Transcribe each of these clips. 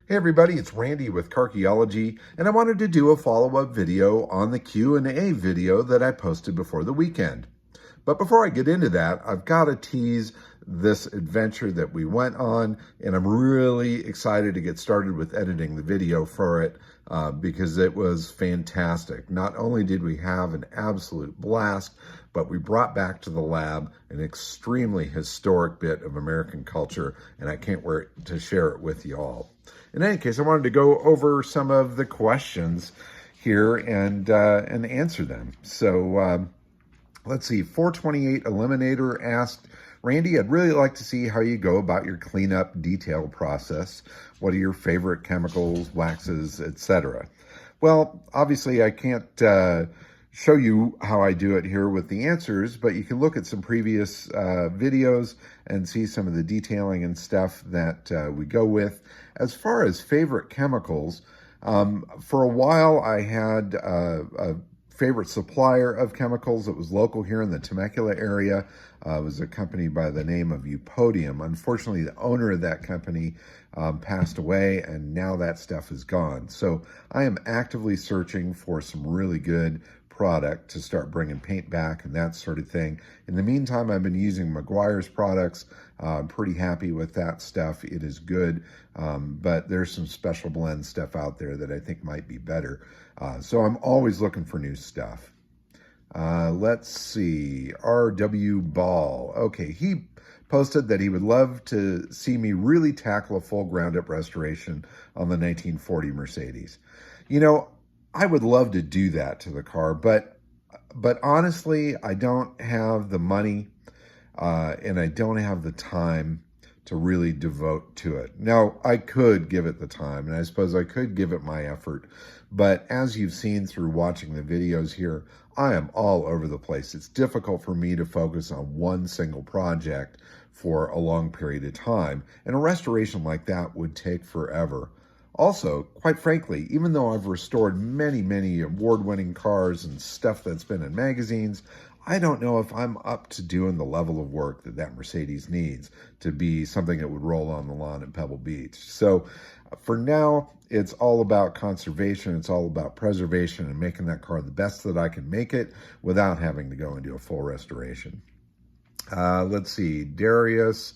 Hey everybody, it's Randy with Carchaeology, and I wanted to do a follow-up video on the Q&A video that I posted before the weekend. But before I get into that, I've got to tease this adventure that we went on, and I'm really excited to get started with editing the video for it because it was fantastic. Not only did we have an absolute blast, but we brought back to the lab an extremely historic bit of American culture, and I can't wait to share it with you all. In any case, I wanted to go over some of the questions here and answer them. So let's see, 428 Eliminator asked, Randy, I'd really like to see how you go about your cleanup detail process. What are your favorite chemicals, waxes, etc.? Well, obviously I can't show you how I do it here with the answers, but you can look at some previous videos and see some of the detailing and stuff that we go with. As far as favorite chemicals, for a while I had a favorite supplier of chemicals that was local here in the Temecula area. It was a company by the name of Eupodium. Unfortunately, the owner of that company passed away, and now that stuff is gone. So I am actively searching for some really good product to start bringing paint back and that sort of thing. In the meantime, I've been using Meguiar's products. I'm pretty happy with that stuff. It is good, but there's some special blend stuff out there that I think might be better. So I'm always looking for new stuff. Let's see, R.W. Ball. Okay, he posted that he would love to see me really tackle a full ground-up restoration on the 1940 Mercedes. You know, I would love to do that to the car, but honestly, I don't have the money and I don't have the time to really devote to it. Now, I could give it the time, and I suppose I could give it my effort, but as you've seen through watching the videos here, I am all over the place. It's difficult for me to focus on one single project for a long period of time, and a restoration like that would take forever. Also, quite frankly, even though I've restored many award-winning cars and stuff that's been in magazines, I don't know if I'm up to doing the level of work that that Mercedes needs to be something that would roll on the lawn at Pebble Beach. So for now, it's all about conservation. It's all about preservation and making that car the best that I can make it without having to go and do a full restoration. Let's see, Darius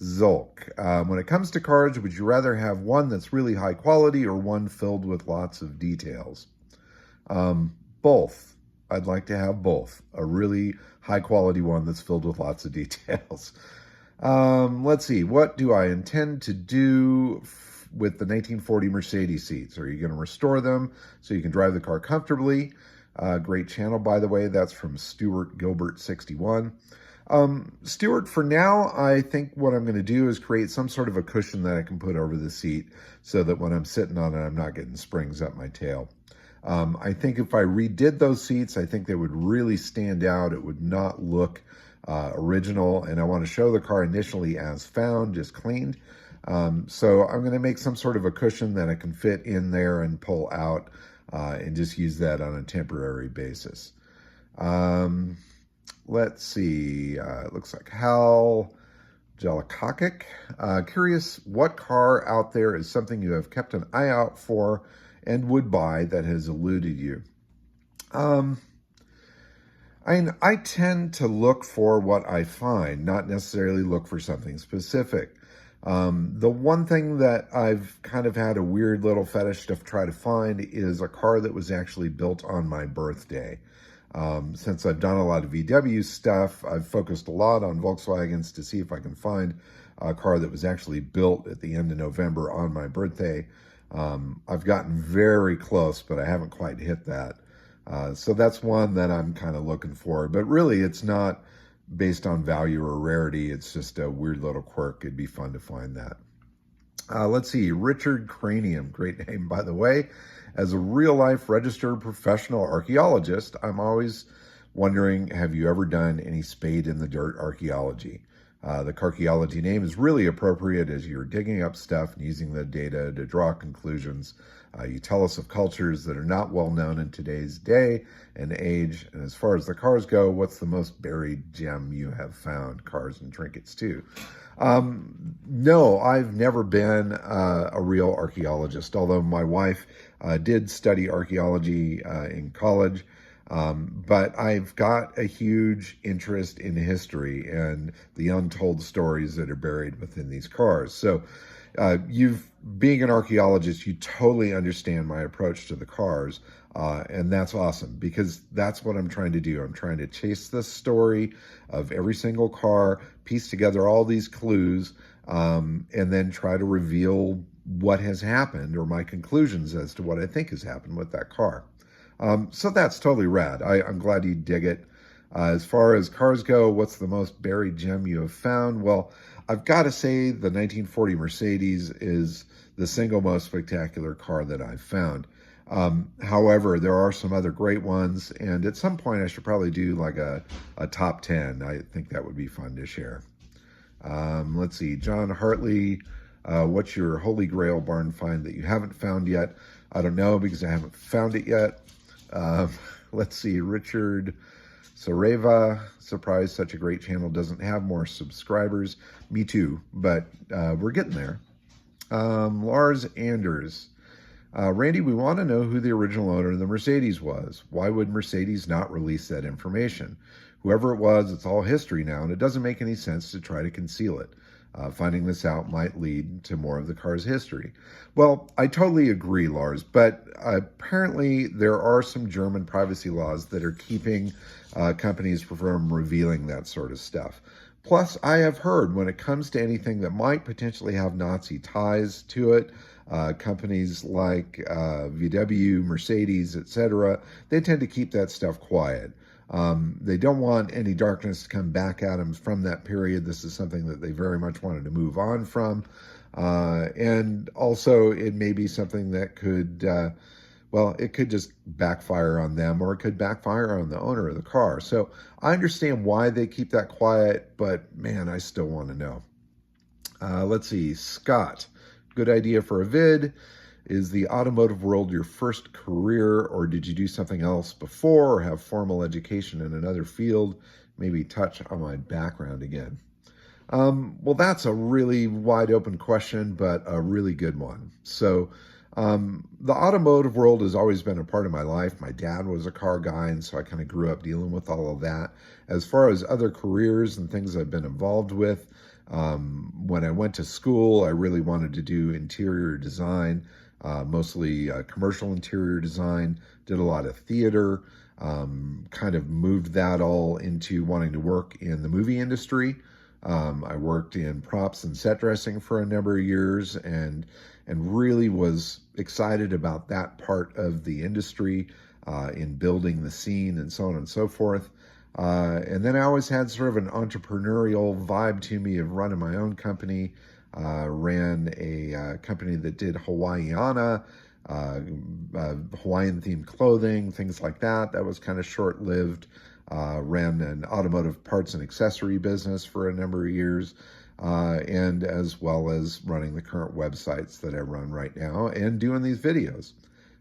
Zulk. When it comes to cars, would you rather have one that's really high quality or one filled with lots of details? Both. I'd like to have both. A really high quality one that's filled with lots of details. Let's see. What do I intend to do with the 1940 Mercedes seats? Are you going to restore them so you can drive the car comfortably? Great channel, by the way. That's from Stuart Gilbert 61. Stuart, for now, I think what I'm going to do is create some sort of a cushion that I can put over the seat so that when I'm sitting on it, I'm not getting springs up my tail. I think if I redid those seats, I think they would really stand out. It would not look original, and I want to show the car initially as found, just cleaned. So I'm going to make some sort of a cushion that I can fit in there and pull out and just use that on a temporary basis. Let's see, it looks like Hal Jelikokic. Curious what car out there is something you have kept an eye out for and would buy that has eluded you? I tend to look for what I find, not necessarily look for something specific. The one thing that I've kind of had a weird little fetish to try to find is a car that was actually built on my birthday. Since I've done a lot of VW stuff, I've focused a lot on Volkswagens to see if I can find a car that was actually built at the end of November on my birthday. I've gotten very close, but I haven't quite hit that. So that's one that I'm kind of looking for. But really, it's not based on value or rarity. It's just a weird little quirk. It'd be fun to find that. Let's see, Richard Cranium, great name, by the way. As a real-life registered professional archaeologist, I'm always wondering, have you ever done any spade-in-the-dirt archaeology? The Carchaeology name is really appropriate as you're digging up stuff and using the data to draw conclusions You tell us of cultures that are not well known in today's day and age. And as far as the cars go, what's the most buried gem you have found? Cars and trinkets too. No, I've never been a real archaeologist, although my wife did study archaeology in college. But I've got a huge interest in history and the untold stories that are buried within these cars. So being an archaeologist, you totally understand my approach to the cars. And that's awesome because that's what I'm trying to do. I'm trying to chase the story of every single car, piece together all these clues, and then try to reveal what has happened or my conclusions as to what I think has happened with that car. So that's totally rad. I'm glad you dig it. As far as cars go, what's the most buried gem you have found? Well, I've got to say the 1940 Mercedes is the single most spectacular car that I've found. However, there are some other great ones, and at some point I should probably do like a top 10. I think that would be fun to share. Let's see, John Hartley, what's your holy grail barn find that you haven't found yet? I don't know because I haven't found it yet. Let's see, Richard Sareva, surprised such a great channel doesn't have more subscribers. Me too, but we're getting there. Lars Anders, Randy, we want to know who the original owner of the Mercedes was. Why would Mercedes not release that information? Whoever it was, it's all history now, and it doesn't make any sense to try to conceal it. Finding this out might lead to more of the car's history. Well, I totally agree, Lars, but apparently there are some German privacy laws that are keeping companies from revealing that sort of stuff. Plus, I have heard when it comes to anything that might potentially have Nazi ties to it, companies like VW, Mercedes, etc., they tend to keep that stuff quiet. They don't want any darkness to come back at them from that period. This is something that they very much wanted to move on from. And also it may be something that could, well, it could just backfire on them, or it could backfire on the owner of the car. So I understand why they keep that quiet, but man, I still want to know. Let's see, Scott, good idea for a vid. Is the automotive world your first career, or did you do something else before or have formal education in another field? Maybe touch on my background again. Well, that's a really wide open question, but a really good one. So the automotive world has always been a part of my life. My dad was a car guy, and so I kind of grew up dealing with all of that. As far as other careers and things I've been involved with, when I went to school, I really wanted to do interior design. Mostly commercial interior design, did a lot of theater, kind of moved that all into wanting to work in the movie industry. I worked in props and set dressing for a number of years and really was excited about that part of the industry in building the scene and so on and so forth. And then I always had sort of an entrepreneurial vibe to me of running my own company. Ran a company that did Hawaiiana, Hawaiian-themed clothing, things like that. That was kind of short-lived. Ran an automotive parts and accessory business for a number of years, and as well as running the current websites that I run right now and doing these videos.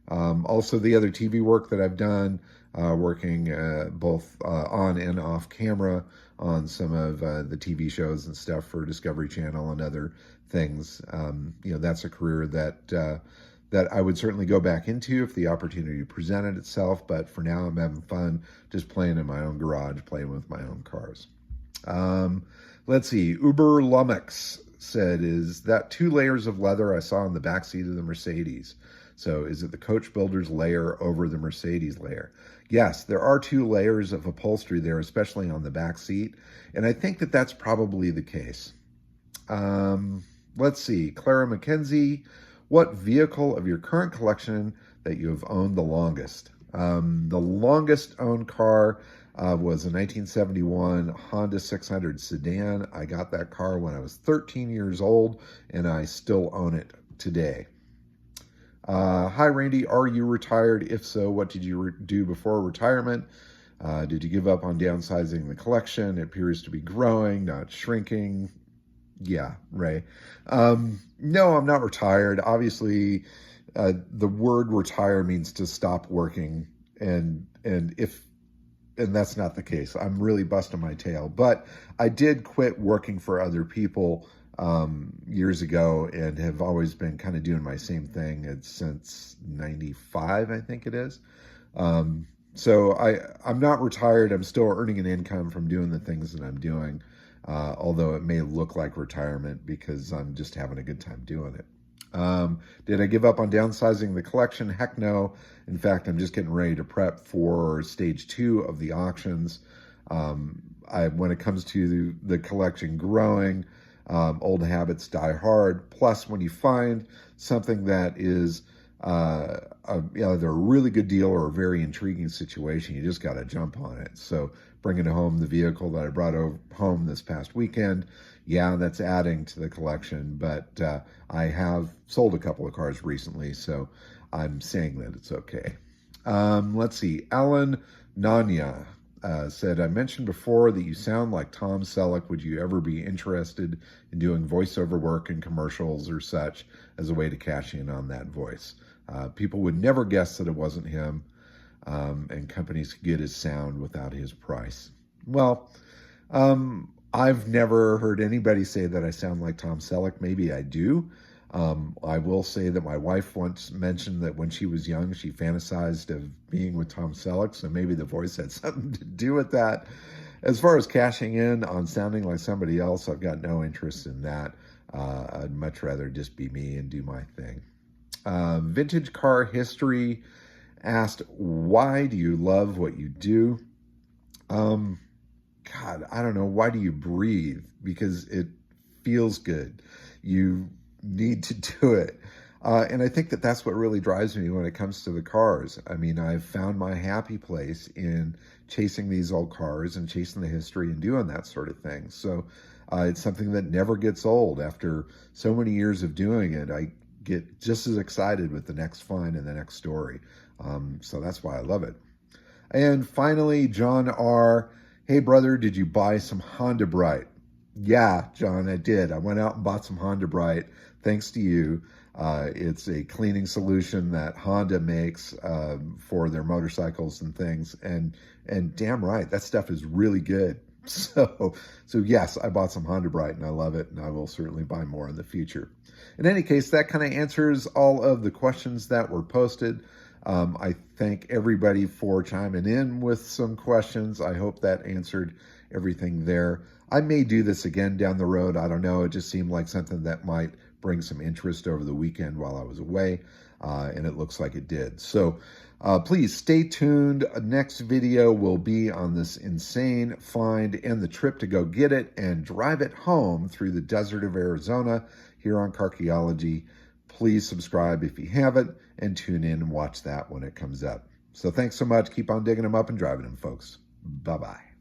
Also, the other TV work that I've done, working both on and off camera on some of the TV shows and stuff for Discovery Channel and other things. That's a career that I would certainly go back into if the opportunity presented itself. But for now, I'm having fun just playing in my own garage, playing with my own cars. Let's see. Uber Lumix said, is that 2 layers of leather I saw in the backseat of the Mercedes? So is it the coach builder's layer over the Mercedes layer? Yes, there are 2 layers of upholstery there, especially on the back seat. And I think that that's probably the case. Let's see. Clara McKenzie, what vehicle of your current collection that you have owned the longest? The longest owned car was a 1971 Honda 600 sedan. I got that car when I was 13 years old, and I still own it today. Hi, Randy. Are you retired? If so, what did you do before retirement? Did you give up on downsizing the collection? It appears to be growing, not shrinking. Yeah, Ray. No, I'm not retired. Obviously, the word retire means to stop working, and that's not the case. I'm really busting my tail, but I did quit working for other people years ago, and have always been kind of doing my same thing. It's since 95, I think it is. So I'm not retired. I'm still earning an income from doing the things that I'm doing, although it may look like retirement because I'm just having a good time doing it. Did I give up on downsizing the collection? Heck no. In fact, I'm just getting ready to prep for stage 2 of the auctions. When it comes to the collection growing, old habits die hard. Plus, when you find something that is either a really good deal or a very intriguing situation, you just got to jump on it. So bringing home the vehicle that I brought home this past weekend, yeah, that's adding to the collection, but I have sold a couple of cars recently, so I'm saying that it's okay. Let's see. Alan Nanya said, I mentioned before that you sound like Tom Selleck. Would you ever be interested in doing voiceover work in commercials or such as a way to cash in on that voice? People would never guess that it wasn't him, and companies could get his sound without his price. Well, I've never heard anybody say that I sound like Tom Selleck. Maybe I do. I will say that my wife once mentioned that when she was young, she fantasized of being with Tom Selleck, so maybe the voice had something to do with that. As far as cashing in on sounding like somebody else, I've got no interest in that. I'd much rather just be me and do my thing. Vintage Car History asked, why do you love what you do? God, I don't know. Why do you breathe? Because it feels good. You need to do it. And I think that that's what really drives me when it comes to the cars. I mean, I've found my happy place in chasing these old cars and chasing the history and doing that sort of thing. So it's something that never gets old. After so many years of doing it, I get just as excited with the next find and the next story. So that's why I love it. And finally, John R. Hey, brother, did you buy some Honda Bright? Yeah, John, I did. I went out and bought some Honda Bright, thanks to you. It's a cleaning solution that Honda makes for their motorcycles and things. And damn right, that stuff is really good. So yes, I bought some Honda Bright and I love it, and I will certainly buy more in the future. In any case, that kind of answers all of the questions that were posted. I thank everybody for chiming in with some questions. I hope that answered everything there. I may do this again down the road. I don't know. It just seemed like something that might bring some interest over the weekend while I was away, and it looks like it did. So please stay tuned. Next video will be on this insane find and the trip to go get it and drive it home through the desert of Arizona here on Carchaeology. Please subscribe if you haven't, and tune in and watch that when it comes up. So thanks so much. Keep on digging them up and driving them, folks. Bye-bye.